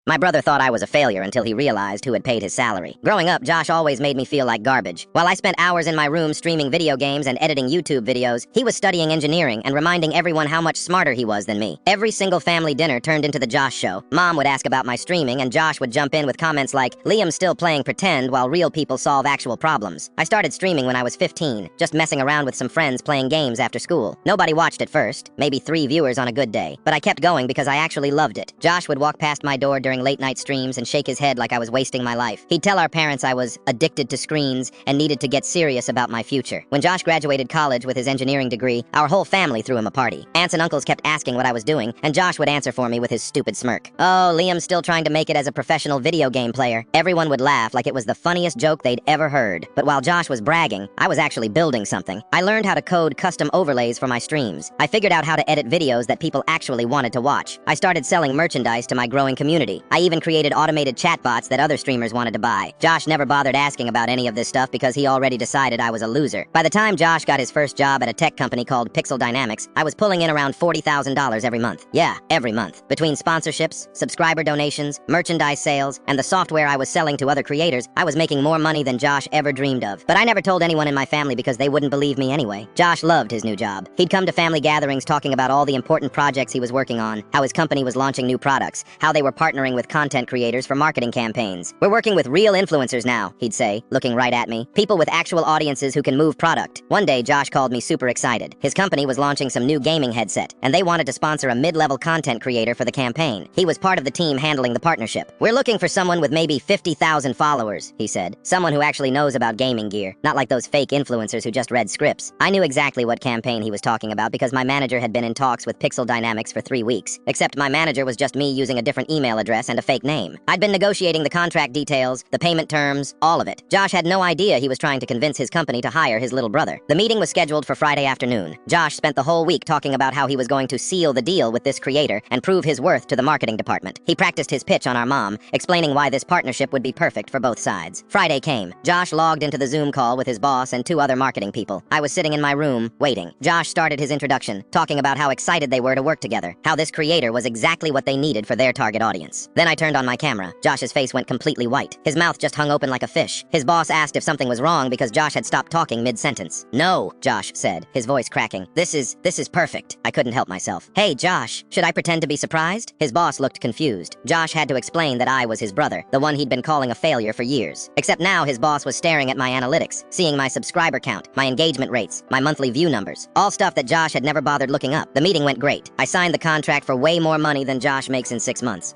My brother thought I was a failure until he realized who had paid his salary. Growing up, Josh always made me feel like garbage. While I spent hours in my room streaming video games and editing YouTube videos, he was studying engineering and reminding everyone how much smarter he was than me. Every single family dinner turned into the Josh show. Mom would ask about my streaming, and Josh would jump in with comments like, "Liam's still playing pretend while real people solve actual problems." I started streaming when I was 15, just messing around with some friends playing games after school. Nobody watched at first, maybe 3 viewers on a good day, but I kept going because I actually loved it. Josh would walk past my door during late-night streams and shake his head like I was wasting my life. He'd tell our parents I was addicted to screens and needed to get serious about my future. When Josh graduated college with his engineering degree, our whole family threw him a party. Aunts and uncles kept asking what I was doing, and Josh would answer for me with his stupid smirk. "Oh, Liam's still trying to make it as a professional video game player." Everyone would laugh like it was the funniest joke they'd ever heard. But while Josh was bragging, I was actually building something. I learned how to code custom overlays for my streams. I figured out how to edit videos that people actually wanted to watch. I started selling merchandise to my growing community. I even created automated chatbots that other streamers wanted to buy. Josh never bothered asking about any of this stuff because he already decided I was a loser. By the time Josh got his first job at a tech company called Pixel Dynamics, I was pulling in around $40,000 every month. Yeah, every month. Between sponsorships, subscriber donations, merchandise sales, and the software I was selling to other creators, I was making more money than Josh ever dreamed of. But I never told anyone in my family because they wouldn't believe me anyway. Josh loved his new job. He'd come to family gatherings talking about all the important projects he was working on, how his company was launching new products, how they were partnering with content creators for marketing campaigns. "We're working with real influencers now," he'd say, looking right at me. "People with actual audiences who can move product." One day, Josh called me super excited. His company was launching some new gaming headset, and they wanted to sponsor a mid-level content creator for the campaign. He was part of the team handling the partnership. "We're looking for someone with maybe 50,000 followers," he said. "Someone who actually knows about gaming gear, not like those fake influencers who just read scripts." I knew exactly what campaign he was talking about because my manager had been in talks with Pixel Dynamics for 3 weeks. Except my manager was just me using a different email address and a fake name. I'd been negotiating the contract details, the payment terms, all of it. Josh had no idea he was trying to convince his company to hire his little brother. The meeting was scheduled for Friday afternoon. Josh spent the whole week talking about how he was going to seal the deal with this creator and prove his worth to the marketing department. He practiced his pitch on our mom, explaining why this partnership would be perfect for both sides. Friday came. Josh logged into the Zoom call with his boss and 2 other marketing people. I was sitting in my room, waiting. Josh started his introduction, talking about how excited they were to work together, how this creator was exactly what they needed for their target audience. Then I turned on my camera. Josh's face went completely white. His mouth just hung open like a fish. His boss asked if something was wrong because Josh had stopped talking mid-sentence. "No," Josh said, his voice cracking. This is perfect." I couldn't help myself. "Hey, Josh, should I pretend to be surprised?" His boss looked confused. Josh had to explain that I was his brother, the one he'd been calling a failure for years. Except now his boss was staring at my analytics, seeing my subscriber count, my engagement rates, my monthly view numbers. All stuff that Josh had never bothered looking up. The meeting went great. I signed the contract for way more money than Josh makes in 6 months.